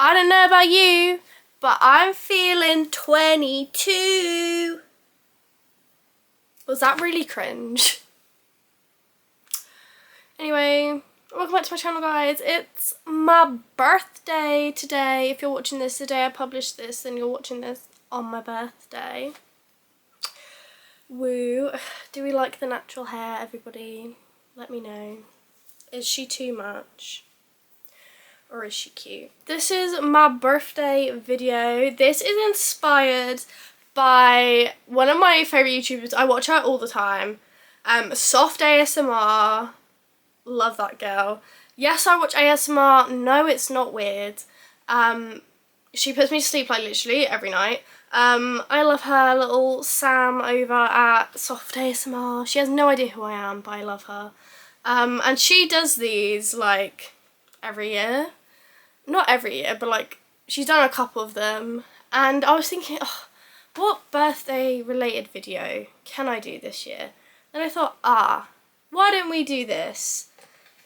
I don't know about you, but I'm feeling 22. Was that really cringe? Anyway, welcome back to my channel, guys. It's my birthday today. If you're watching this the day I published this, then you're watching this on my birthday. Woo. Do we like the natural hair, everybody? Let me know. Is she too much? Or is she cute? This is my birthday video. This is inspired by one of my favourite YouTubers. I watch her all the time. Soft ASMR. Love that girl. Yes, I watch ASMR. No, it's not weird. She puts me to sleep like literally every night. I love her. Little Sam over at Soft ASMR. She has no idea who I am, but I love her. And she does these like every year. Not every year, but like she's done a couple of them. And I was thinking, oh, what birthday related video can I do this year? And I thought, why don't we do this?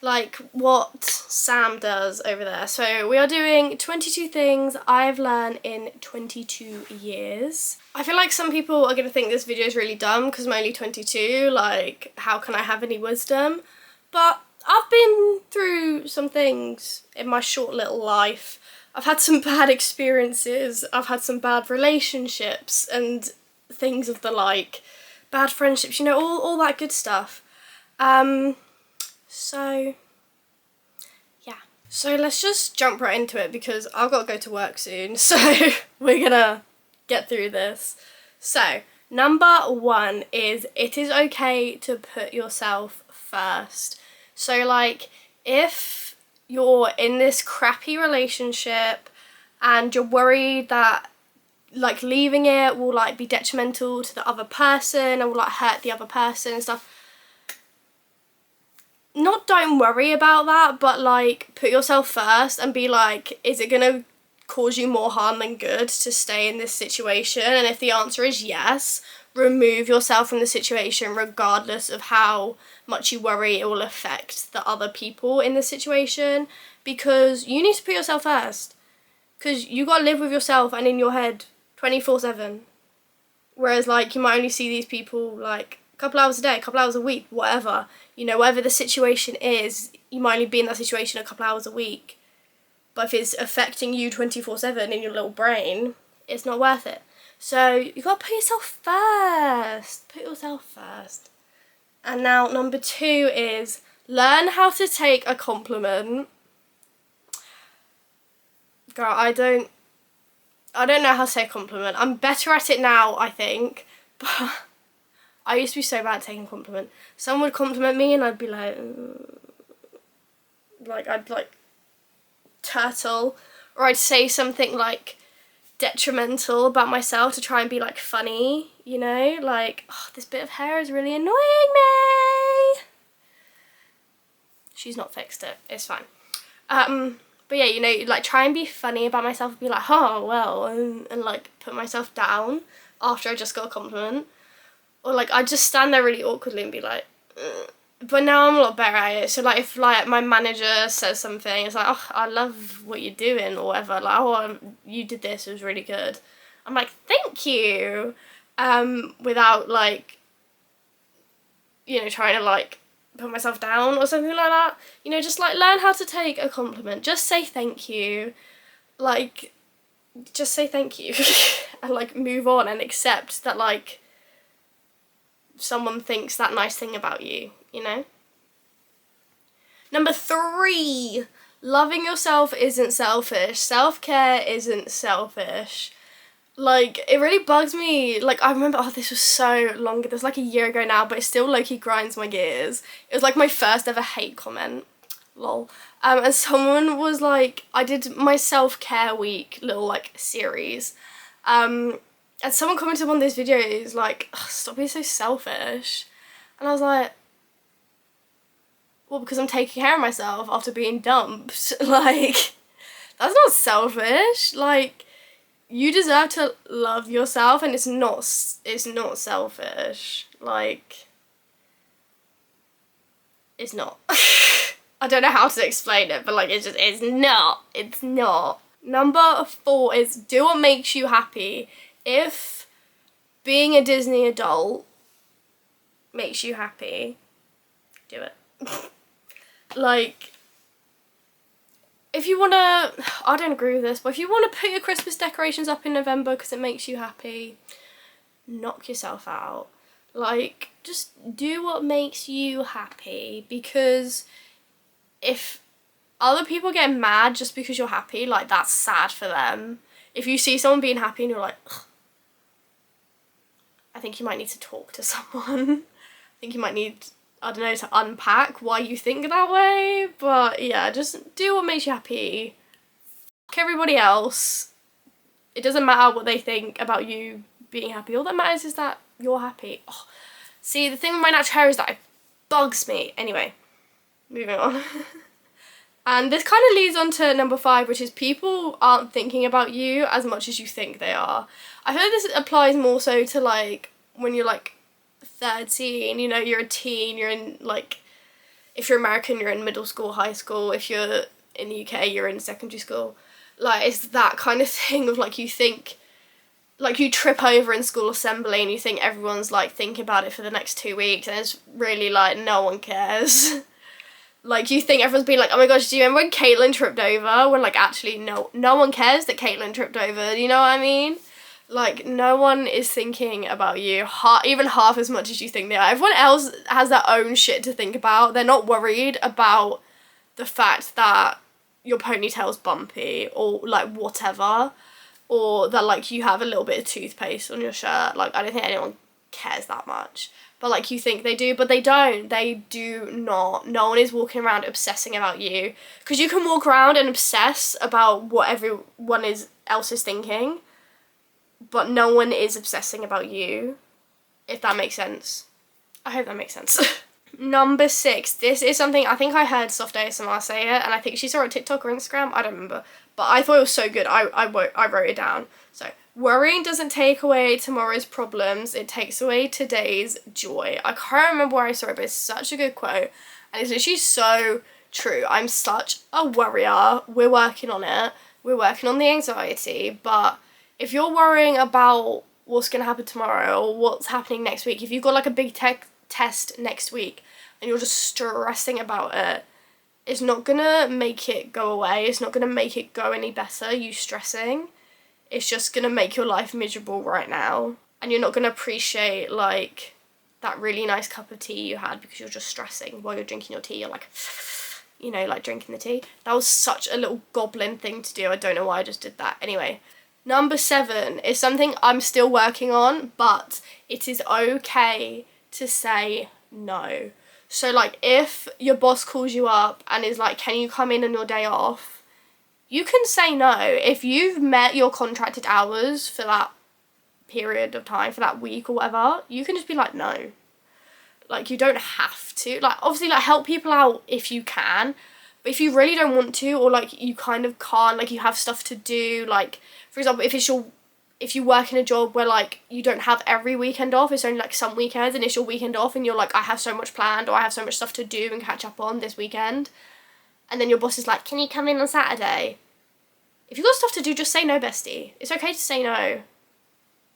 Like what Sam does over there. So we are doing 22 things I've learned in 22 years. I feel like some people are going to think this video is really dumb because I'm only 22. Like, how can I have any wisdom? But I've been through some things in my short little life. I've had some bad experiences. I've had some bad relationships and things of the like. Bad friendships, you know, all that good stuff. So, yeah. So let's just jump right into it because I've got to go to work soon. So we're gonna get through this. So, number one is it is okay to put yourself first. So like, if you're in this crappy relationship and you're worried that like leaving it will like be detrimental to the other person and will like hurt the other person and stuff, don't worry about that, but like put yourself first and be like, is it gonna cause you more harm than good to stay in this situation? And if the answer is yes, remove yourself from the situation regardless of how much you worry it will affect the other people in the situation, because you need to put yourself first, because you got to live with yourself and in your head 24/7, whereas like you might only see these people like a couple hours a day, a couple hours a week, whatever, you know, whatever the situation is, you might only be in that situation a couple hours a week, but if it's affecting you 24/7 in your little brain, it's not worth it. So you got to put yourself first. Put yourself first. And now number two is learn how to take a compliment. Girl, I don't know how to say a compliment. I'm better at it now, I think. But I used to be so bad at taking a compliment. Someone would compliment me and I'd be like I'd like turtle, or I'd say something like detrimental about myself to try and be like funny, you know, like, oh, this bit of hair is really annoying me. She's not fixed it, it's fine. But yeah, you know, like try and be funny about myself and be like, oh well, and like put myself down after I just got a compliment, or like I just stand there really awkwardly and be like, ugh. But now I'm a lot better at it. So like if like my manager says something, it's like, oh, I love what you're doing or whatever, like, oh, you did this, it was really good. I'm like, thank you, without like, you know, trying to like put myself down or something like that. You know, just like learn how to take a compliment. Just say thank you, like just say thank you and like move on and accept that like someone thinks that nice thing about you, you know? Number three, loving yourself isn't selfish. Self-care isn't selfish. Like, it really bugs me. Like, I remember, oh, this was so long ago. This was like a year ago now, but it still low-key grinds my gears. It was like my first ever hate comment. Lol. And someone was like, I did my self-care week little like series. And someone commented on this video, is like, stop being so selfish. And I was like, well, because I'm taking care of myself after being dumped. Like, that's not selfish. Like, you deserve to love yourself, and it's not selfish. Like, it's not. I don't know how to explain it, but like, it's not. Number 4 is do what makes you happy. If being a Disney adult makes you happy, do it. Like, if you want to, I don't agree with this, but if you want to put your Christmas decorations up in November because it makes you happy, knock yourself out. Like, just do what makes you happy, because if other people get mad just because you're happy, like, that's sad for them. If you see someone being happy and you're like, ugh, I think you might need to talk to someone. I think you might need, I don't know, to unpack why you think that way. But yeah, just do what makes you happy. Fuck everybody else. It doesn't matter what they think about you being happy. All that matters is that you're happy. Oh, see, the thing with my natural hair is that it bugs me. Anyway, moving on. And this kind of leads on to number 5, which is people aren't thinking about you as much as you think they are. I feel like this applies more so to, like, when you're, like, 13, you know, you're a teen, you're in, like, if you're American, you're in middle school, high school. If you're in the UK, you're in secondary school. Like, it's that kind of thing of, like, you think, like, you trip over in school assembly and you think everyone's, like, thinking about it for the next 2 weeks, and it's really, like, no one cares. Like, you think everyone's being like, oh my gosh, do you remember when Caitlyn tripped over? When, like, actually, no one cares that Caitlyn tripped over, you know what I mean? Like, no one is thinking about you, even half as much as you think they are. Everyone else has their own shit to think about. They're not worried about the fact that your ponytail's bumpy, or, like, whatever. Or that, like, you have a little bit of toothpaste on your shirt. Like, I don't think anyone cares that much. But, like, you think they do, but they don't. They do not. No one is walking around obsessing about you. Because you can walk around and obsess about what everyone else is thinking, but no one is obsessing about you, if that makes sense. I hope that makes sense. Number 6. This is something, I think I heard Soft ASMR say it, and I think she saw it on TikTok or Instagram, I don't remember. But I thought it was so good, I wrote it down. So, worrying doesn't take away tomorrow's problems, it takes away today's joy. I can't remember where I saw it, but it's such a good quote. And it's literally so true. I'm such a worrier. We're working on it. We're working on the anxiety. But if you're worrying about what's going to happen tomorrow or what's happening next week, if you've got like a big test next week and you're just stressing about it, it's not going to make it go away. It's not going to make it go any better, you stressing. It's just going to make your life miserable right now. And you're not going to appreciate, like, that really nice cup of tea you had because you're just stressing while you're drinking your tea. You're like, you know, like drinking the tea. That was such a little goblin thing to do. I don't know why I just did that. Anyway, number 7 is something I'm still working on, but it is okay to say no. So, like, if your boss calls you up and is like, can you come in on your day off? You can say no. If you've met your contracted hours for that period of time, for that week or whatever, you can just be like, no. Like, you don't have to. Like, obviously, like, help people out if you can. But if you really don't want to, or, like, you kind of can't, like, you have stuff to do, like, for example, if you work in a job where, like, you don't have every weekend off, it's only, like, some weekends, and it's your weekend off, and you're like, I have so much planned, or I have so much stuff to do and catch up on this weekend, and then your boss is like, can you come in on Saturday? If you've got stuff to do, just say no, bestie. It's okay to say no.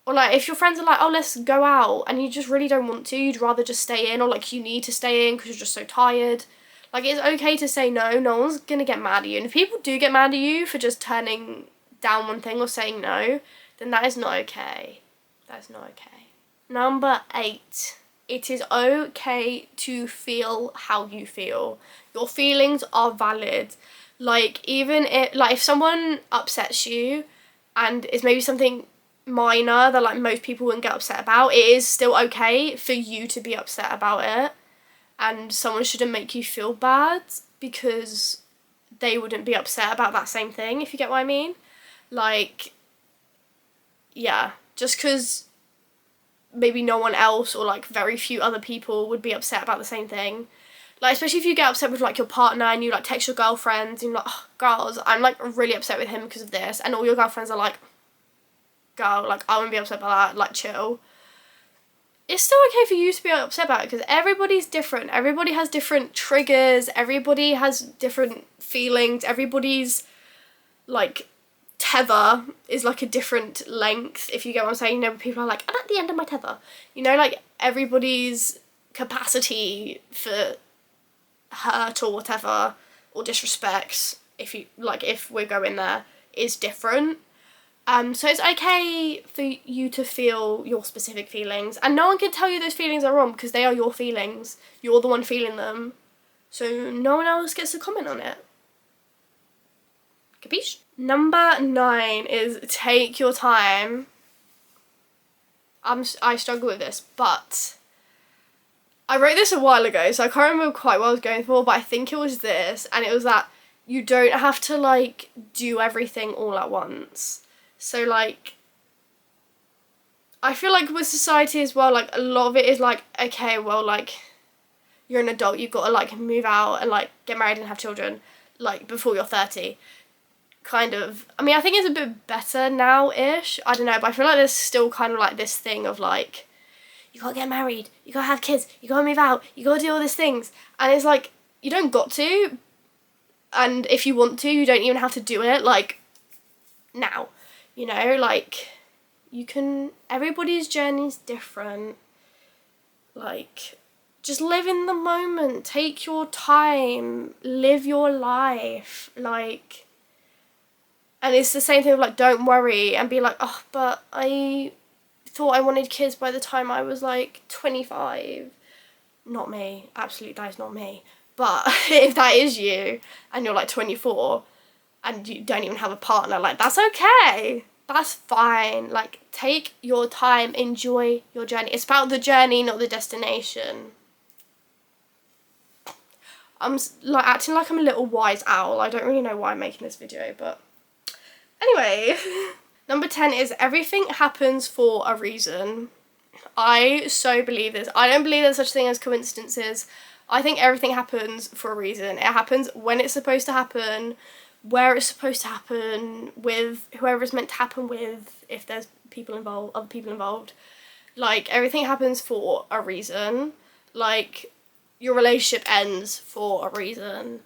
Or, like, if your friends are like, oh, let's go out, and you just really don't want to, you'd rather just stay in, or, like, you need to stay in because you're just so tired. Like, it's okay to say no. No one's gonna get mad at you. And if people do get mad at you for just turning down one thing or saying no, then that is not okay. That is not okay. Number 8. It is okay to feel how you feel. Your feelings are valid. Like, even if someone upsets you and it's maybe something minor that, like, most people wouldn't get upset about, it is still okay for you to be upset about it. And someone shouldn't make you feel bad because they wouldn't be upset about that same thing, if you get what I mean. Like, yeah, just because maybe no one else or, like, very few other people would be upset about the same thing. Like, especially if you get upset with, like, your partner and you, like, text your girlfriends and you're like, oh, girls, I'm, like, really upset with him because of this. And all your girlfriends are like, girl, like, I wouldn't be upset about that, like, chill. It's still okay for you to be upset about it because everybody's different. Everybody has different triggers. Everybody has different feelings. Everybody's, like, tether is like a different length, if you get what I'm saying. You know, people are like, I'm at the end of my tether. You know, like everybody's capacity for hurt or whatever, or disrespect, if you like, if we're going there, is different. So it's okay for you to feel your specific feelings, and no one can tell you those feelings are wrong because they are your feelings. You're the one feeling them, so no one else gets to comment on it. Capiche? Number 9 is take your time. I struggle with this, but I wrote this a while ago, so I can't remember quite what I was going for, but I think it was this, and it was that you don't have to, like, do everything all at once. So, like, I feel like with society as well, like, a lot of it is, like, okay, well, like, you're an adult, you've got to, like, move out and, like, get married and have children, like, before you're 30. Kind of. I mean, I think it's a bit better now-ish. I don't know, but I feel like there's still kind of, like, this thing of, like, you gotta get married, you gotta have kids, you gotta move out, you gotta do all these things. And it's like, you don't got to. And if you want to, you don't even have to do it, like, now. You know, like, you can, everybody's journey's different. Like, just live in the moment, take your time, live your life, like, and it's the same thing of, like, don't worry and be like, oh, but I thought I wanted kids by the time I was, like, 25. Not me, absolutely, that is not me. But if that is you, and you're, like, 24, and you don't even have a partner, like, that's okay. That's fine. Like, take your time, enjoy your journey. It's about the journey, not the destination. I'm, like, acting like I'm a little wise owl. I don't really know why I'm making this video, but anyway. Number 10 is everything happens for a reason. I so believe this. I don't believe there's such a thing as coincidences. I think everything happens for a reason. It happens when it's supposed to happen, where it's supposed to happen, with whoever it's meant to happen with, if there's people involved, other people involved. Like, everything happens for a reason. Like, your relationship ends for a reason.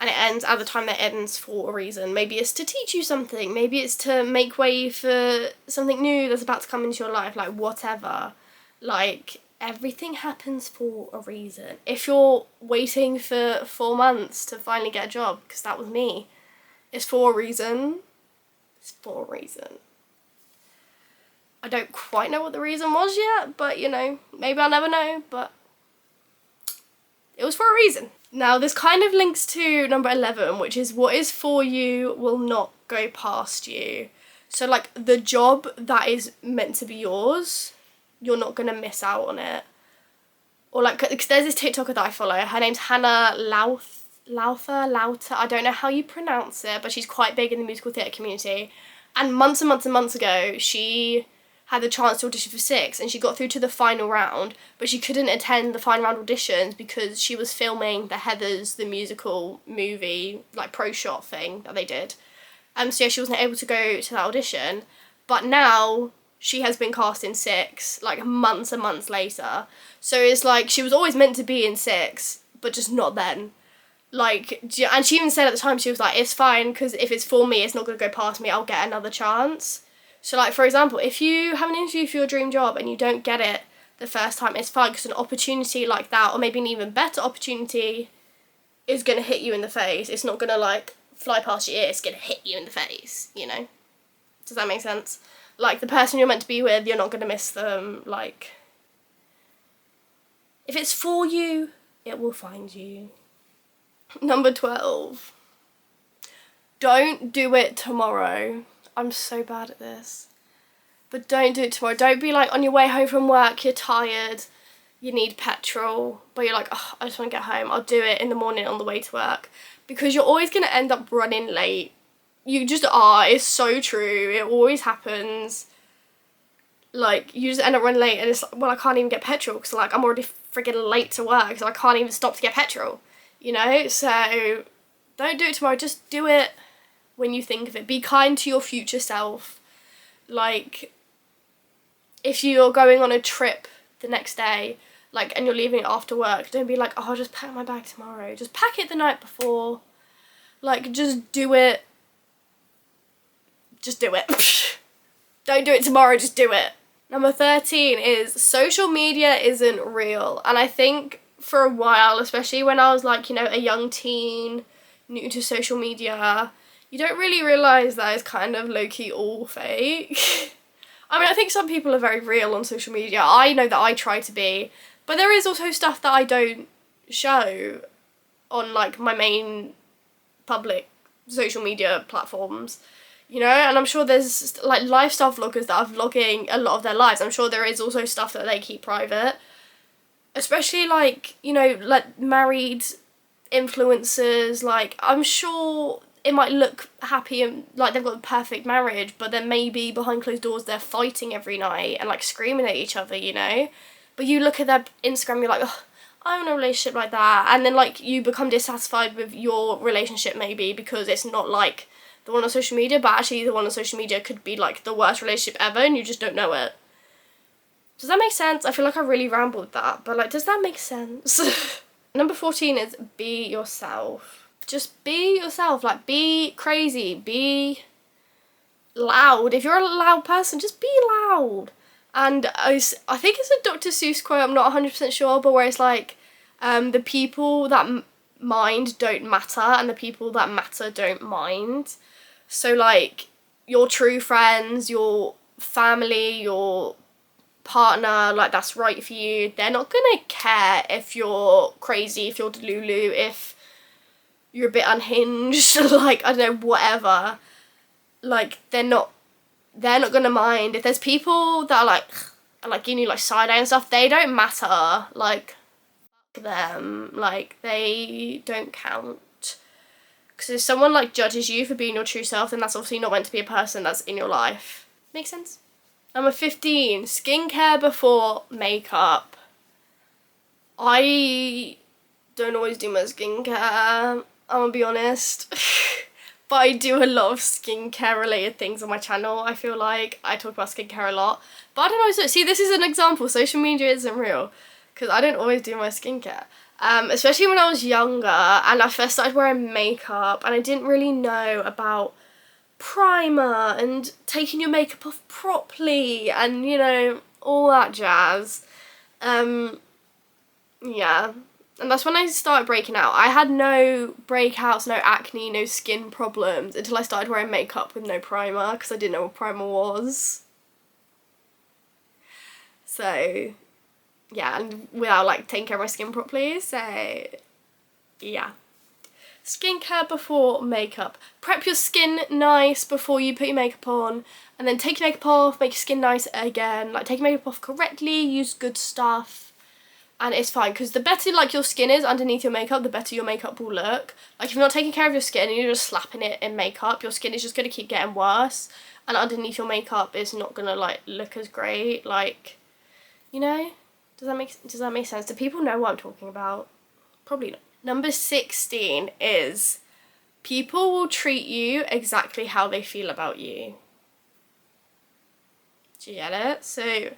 And it ends at the time that it ends for a reason. Maybe it's to teach you something. Maybe it's to make way for something new that's about to come into your life. Like, whatever. Like, everything happens for a reason. If you're waiting for 4 months to finally get a job, because that was me, it's for a reason. It's for a reason. I don't quite know what the reason was yet, but, you know, maybe I'll never know, but it was for a reason. Now, this kind of links to number 11, which is what is for you will not go past you. So, like, the job that is meant to be yours, you're not going to miss out on it. Or, like, because there's this TikToker that I follow. Her name's Hannah Lauter. I don't know how you pronounce it, but she's quite big in the musical theatre community. And months ago, she had the chance to audition for Six, and she got through to the final round, but she couldn't attend the final round auditions because she was filming the Heathers, the musical movie, like, pro shot thing that they did. So yeah, she wasn't able to go to that audition, but now she has been cast in Six, like, months and months later. So it's like, she was always meant to be in Six, but just not then. Like, and she even said at the time, she was like, it's fine, because if it's for me, it's not going to go past me, I'll get another chance. So, like, for example, if you have an interview for your dream job and you don't get it the first time, it's fine, because an opportunity like that, or maybe an even better opportunity, is going to hit you in the face. It's not going to, like, fly past your ear, it's going to hit you in the face, you know? Does that make sense? Like, the person you're meant to be with, you're not going to miss them. Like, if it's for you, it will find you. Number 12. Don't do it tomorrow. I'm so bad at this. But don't do it tomorrow. Don't be like on your way home from work, you're tired, you need petrol, but you're like, oh, I just want to get home. I'll do it in the morning on the way to work. Because you're always going to end up running late. You just are. It's so true. It always happens. Like, you just end up running late and it's like, well, I can't even get petrol because, like, I'm already friggin' late to work, so I can't even stop to get petrol. You know? So, don't do it tomorrow. Just do it when you think of it. Be kind to your future self. Like, if you're going on a trip the next day, like, and you're leaving it after work, don't be like, oh, I'll just pack my bag tomorrow. Just pack it the night before. Like, just do it just do it. Don't do it tomorrow, just do it. Number 13 is social media isn't real. And I think for a while, especially when I was like, you know, a young teen, new to social media, you don't really realise that it's kind of low-key all fake. I mean, I think some people are very real on social media. I know that I try to be, but there is also stuff that I don't show on like my main public social media platforms, you know, and I'm sure there's like lifestyle vloggers that are vlogging a lot of their lives. I'm sure there is also stuff that they keep private, especially like, you know, like married influencers. Like, I'm sure it might look happy and like they've got a perfect marriage, but then maybe behind closed doors they're fighting every night and like screaming at each other, you know. But you look at their Instagram, you're like, oh, I'm in a relationship like that, and then like you become dissatisfied with your relationship maybe because it's not like the one on social media, but actually the one on social media could be like the worst relationship ever and you just don't know it. Does that make sense? I feel like I really rambled that, but like, does that make sense? Number 14 is be yourself. Just be yourself, like be crazy, be loud. If you're a loud person, just be loud. And I think it's a Dr. Seuss quote, I'm not 100% sure, but where it's like, the people that mind don't matter and the people that matter don't mind. So like your true friends, your family, your partner, like that's right for you, they're not gonna care if you're crazy, if you're delulu, if you're a bit unhinged, like I don't know, whatever. Like they're not gonna mind. If there's people that are like giving you like side eye and stuff, they don't matter. Like fuck them, like they don't count. Because if someone like judges you for being your true self, then that's obviously not meant to be a person that's in your life. Make sense? Number 15, skincare before makeup. I don't always do my skincare, I'm gonna be honest. But I do a lot of skincare related things on my channel. I feel like I talk about skincare a lot. But I don't always do. See, this is an example. Social media isn't real. Because I don't always do my skincare. Especially when I was younger and I first started wearing makeup and I didn't really know about primer and taking your makeup off properly and, you know, all that jazz. Yeah. And that's when I started breaking out. I had no breakouts, no acne, no skin problems until I started wearing makeup with no primer because I didn't know what primer was. So, yeah, and without like taking care of my skin properly, so yeah. Skincare before makeup. Prep your skin nice before you put your makeup on, and then take your makeup off, make your skin nice again. Like, take your makeup off correctly, use good stuff, and it's fine. Because the better like your skin is underneath your makeup, the better your makeup will look. Like, if you're not taking care of your skin and you're just slapping it in makeup, your skin is just going to keep getting worse, and underneath your makeup is not going to like look as great. Like, you know? Does that make sense? Do people know what I'm talking about? Probably not. Number 16 is people will treat you exactly how they feel about you. Do you get it? So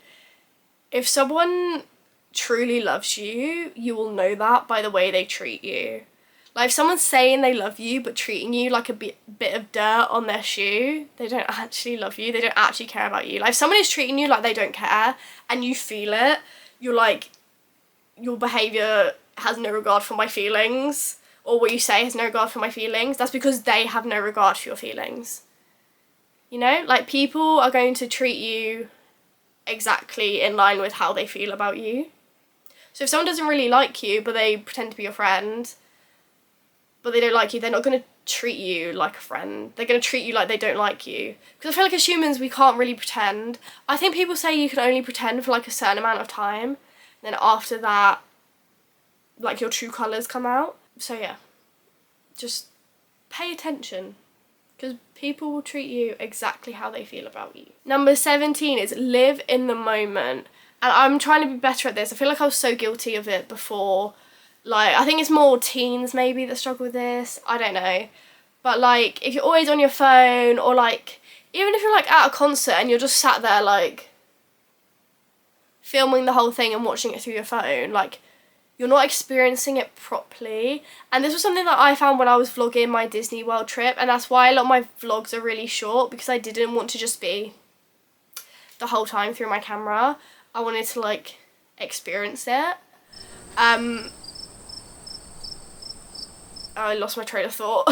if someone truly loves you, you will know that by the way they treat you. Like, if someone's saying they love you but treating you like a bit of dirt on their shoe, they don't actually love you. They don't actually care about you. Like, if someone is treating you like they don't care and you feel it, you're like, your behaviour has no regard for my feelings, or what you say has no regard for my feelings, that's because they have no regard for your feelings. You know? Like, people are going to treat you exactly in line with how they feel about you. So if someone doesn't really like you, but they pretend to be your friend, but they don't like you, they're not going to treat you like a friend. They're going to treat you like they don't like you. Because I feel like as humans, we can't really pretend. I think people say you can only pretend for like a certain amount of time. Then after that, like, your true colours come out. So yeah, just pay attention, because people will treat you exactly how they feel about you. Number 17 is live in the moment. And I'm trying to be better at this. I feel like I was so guilty of it before. Like, I think it's more teens maybe that struggle with this. I don't know. But like, if you're always on your phone, or like, even if you're like at a concert and you're just sat there like filming the whole thing and watching it through your phone, like, you're not experiencing it properly. And this was something that I found when I was vlogging my Disney World trip, and that's why a lot of my vlogs are really short, because I didn't want to just be the whole time through my camera. I wanted to like experience it. I lost my train of thought.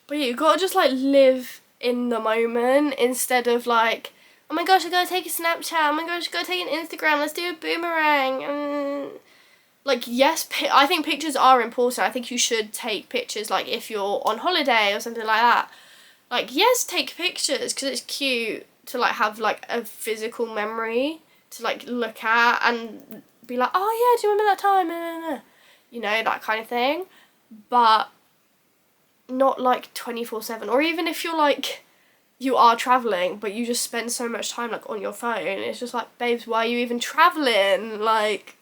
But yeah, you gotta just like live in the moment instead of like, oh my gosh, I gotta take a Snapchat, oh my gosh, I gotta take an Instagram, let's do a boomerang. And like, yes, I think pictures are important. I think you should take pictures, like if you're on holiday or something like that. Like, yes, take pictures because it's cute to like have like a physical memory to like look at and be like, oh yeah, do you remember that time? You know, that kind of thing. But not like 24/7. Or even if you're like, you are traveling but you just spend so much time like on your phone, it's just like, babes, why are you even traveling? Like,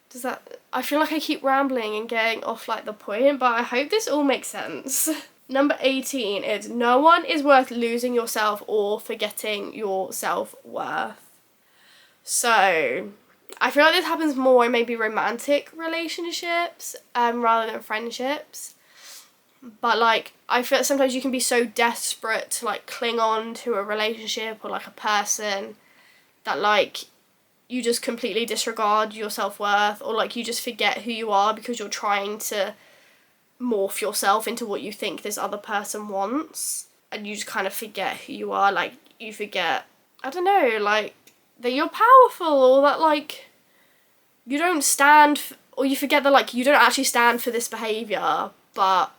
does that, I feel like I keep rambling and getting off like the point, but I hope this all makes sense. Number 18 is, no one is worth losing yourself or forgetting your self-worth. So I feel like this happens more in maybe romantic relationships rather than friendships. But like, I feel like sometimes you can be so desperate to like cling on to a relationship or like a person that like you just completely disregard your self-worth, or like you just forget who you are because you're trying to morph yourself into what you think this other person wants, and you just kind of forget who you are. Like, you forget, I don't know, like that you're powerful, or that like you don't stand or you forget that like you don't actually stand for this behavior, but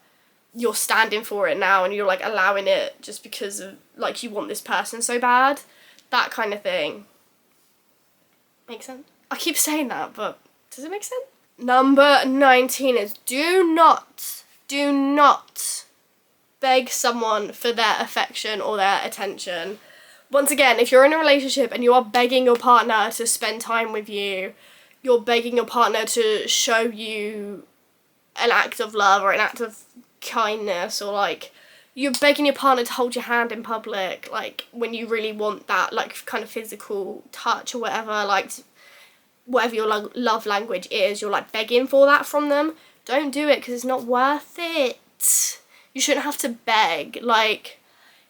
you're standing for it now, and you're like allowing it just because of like you want this person so bad. That kind of thing. Make sense? I keep saying that, but does it make sense? Number 19 is, do not beg someone for their affection or their attention. Once again, if you're in a relationship and you are begging your partner to spend time with you, you're begging your partner to show you an act of love or an act of kindness, or like you're begging your partner to hold your hand in public, like when you really want that like kind of physical touch or whatever, like whatever your love language is, you're like begging for that from them. Don't do it, because it's not worth it. You shouldn't have to beg. Like,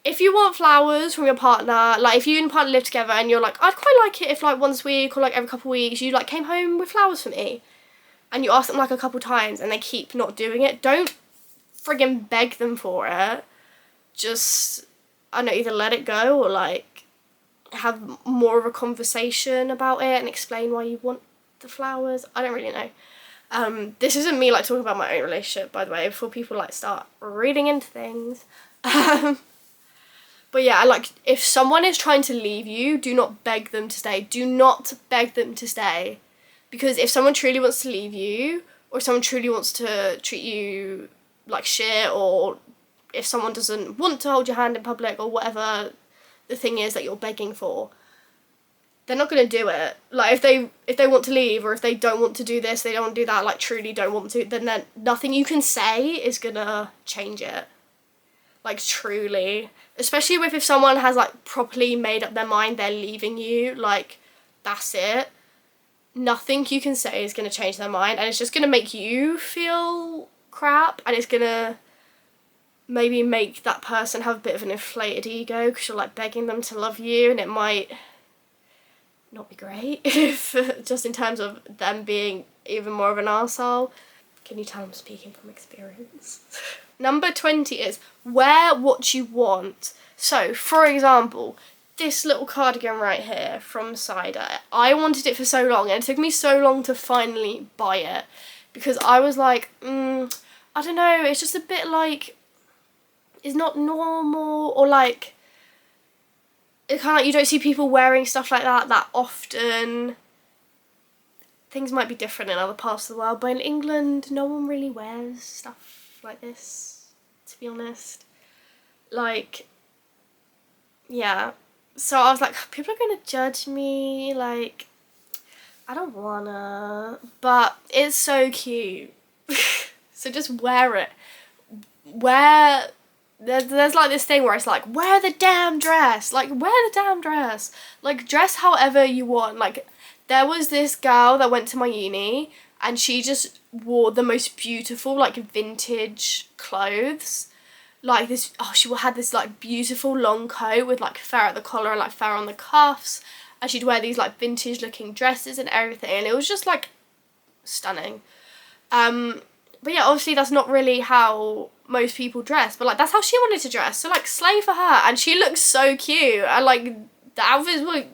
if you want flowers from your partner, like if you and your partner live together and you're like, I'd quite like it if like once a week or like every couple of weeks you like came home with flowers for me, and you ask them like a couple times and they keep not doing it, don't friggin' beg them for it. Just, I don't know, either let it go or like have more of a conversation about it and explain why you want the flowers. I don't really know. This isn't me like talking about my own relationship, by the way, before people like start reading into things. But yeah, like if someone is trying to leave you, do not beg them to stay. Do not beg them to stay. Because if someone truly wants to leave you, or someone truly wants to treat you like shit, or if someone doesn't want to hold your hand in public, or whatever the thing is that you're begging for, they're not going to do it. Like, if they want to leave, or if they don't want to do this, they don't want to do that, like truly don't want to, then nothing you can say is going to change it. Like, truly. Especially if someone has like properly made up their mind they're leaving you, like that's it. Nothing you can say is going to change their mind, and it's just going to make you feel crap, and it's going to maybe make that person have a bit of an inflated ego because you're like begging them to love you, and it might not be great if just in terms of them being even more of an arsehole. Can you tell I'm speaking from experience? Number 20 is, wear what you want. So, for example, this little cardigan right here from Cider, I wanted it for so long, and it took me so long to finally buy it, because I was like, I don't know, it's just a bit like, it's not normal, or like, it's kind of like you don't see people wearing stuff like that often. Things might be different in other parts of the world, but in England, no one really wears stuff like this, to be honest. Like, yeah. So I was like, people are going to judge me, like, I don't wanna, but it's so cute. So just wear it. There's like this thing where it's like, wear the damn dress, like wear the damn dress, like dress however you want, like There was this girl that went to my uni and she just wore the most beautiful like vintage clothes. Like this, oh, she had this like beautiful long coat with like fur at the collar and like fur on the cuffs, and she'd wear these like vintage looking dresses and everything, and it was just like stunning. But yeah, obviously that's not really how most people dress, but like that's how she wanted to dress, so like slay for her. And she looked so cute, and like the outfits were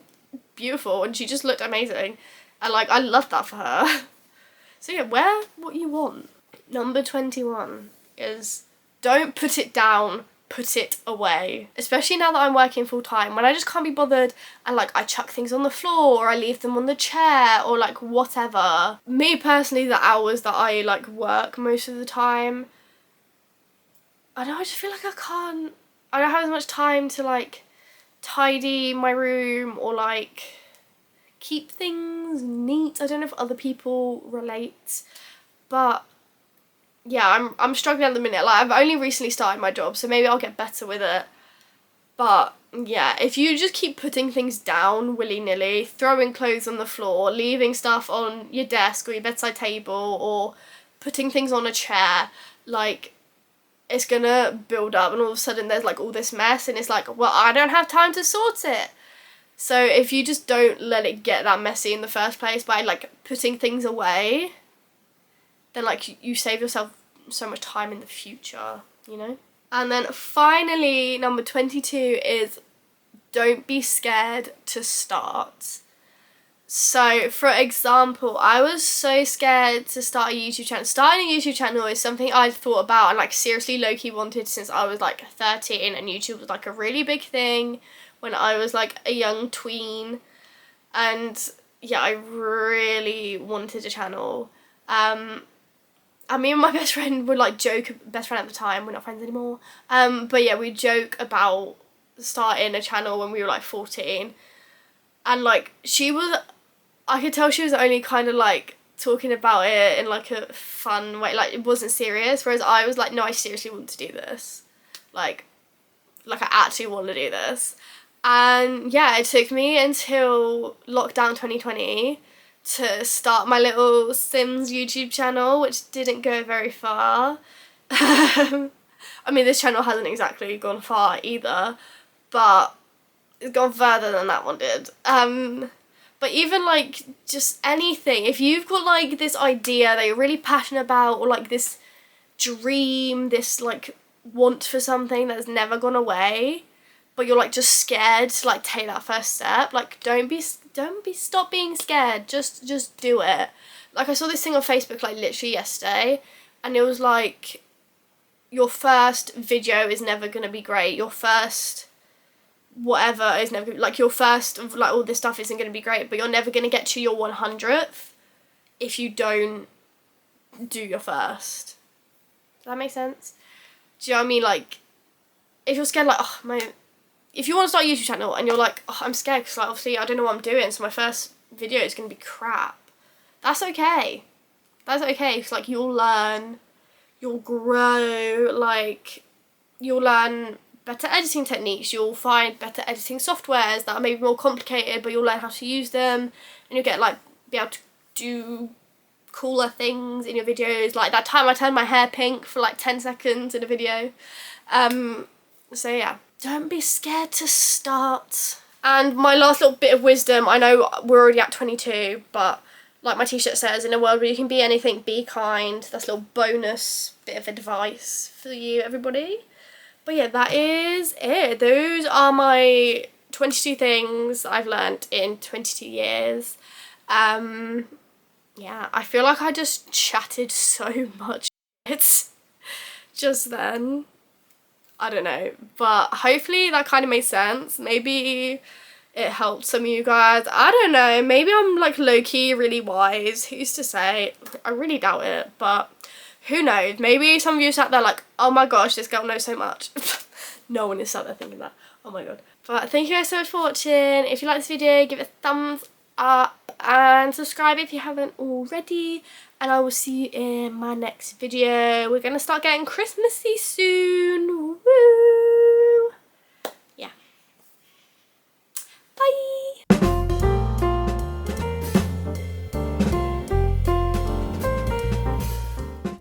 beautiful, and she just looked amazing, and like I loved that for her. So yeah, wear what you want. Number 21 is don't put it down, put it away. Especially now that I'm working full time, when I just can't be bothered and like I chuck things on the floor or I leave them on the chair or like whatever. Me personally, the hours that I like work most of the time, I don't know, I just feel like I don't have as much time to like tidy my room or like keep things neat. I don't know if other people relate, but yeah, I'm struggling at the minute. Like I've only recently started my job, so maybe I'll get better with it. But yeah, if you just keep putting things down willy-nilly, throwing clothes on the floor, leaving stuff on your desk or your bedside table, or putting things on a chair, like it's gonna build up, and all of a sudden there's like all this mess, and it's like, well, I don't have time to sort it. So if you just don't let it get that messy in the first place by like putting things away, then like you save yourself so much time in the future, you know? And then finally, number 22 is don't be scared to start. So for example, I was so scared to start a YouTube channel. Starting a YouTube channel is something I'd thought about and like seriously low-key wanted since I was like 13, and YouTube was like a really big thing when I was like a young tween. And yeah, I really wanted a channel. And me and my best friend would like joke, best friend at the time, we're not friends anymore, but yeah, we joke about starting a channel when we were like 14, and like I could tell she was only kind of like talking about it in like a fun way, like it wasn't serious, whereas I was like, no, I seriously want to do this, like I actually want to do this. And yeah, it took me until lockdown 2020 to start my little Sims YouTube channel, which didn't go very far. I mean, this channel hasn't exactly gone far either, but it's gone further than that one did. But even like just anything, if you've got like this idea that you're really passionate about, or like this dream, this like want for something that's never gone away, but you're like just scared to like take that first step, like stop being scared, just do it. Like I saw this thing on Facebook like literally yesterday, and it was like, your first video is never gonna be great, your first whatever is never gonna, like your first like all this stuff isn't gonna be great, but you're never gonna get to your 100th if you don't do your first. Does that make sense? Do you know what I mean? Like if you're scared, like if you want to start a YouTube channel and you're like, oh, I'm scared because like obviously I don't know what I'm doing, so my first video is going to be crap. That's okay. That's okay, because like you'll learn, you'll grow, like you'll learn better editing techniques, you'll find better editing softwares that are maybe more complicated, but you'll learn how to use them, and you'll get like be able to do cooler things in your videos. Like that time I turned my hair pink for like 10 seconds in a video. So yeah, don't be scared to start. And my last little bit of wisdom, I know we're already at 22, but like my t-shirt says, in a world where you can be anything, be kind. That's a little bonus bit of advice for you, everybody. But yeah, that is it. Those are my 22 things I've learnt in 22 years. Yeah, I feel like I just chatted so much just then. I don't know, but hopefully that kind of made sense. Maybe it helped some of you guys. I don't know, maybe I'm like low-key really wise. Who's to say? I really doubt it, but who knows? Maybe some of you sat there like, oh my gosh, this girl knows so much. No one is sat there thinking that. Oh my god. But thank you guys so much for watching. If you like this video, give it a thumbs up and subscribe if you haven't already. And I will see you in my next video. We're going to start getting Christmassy soon. Woo!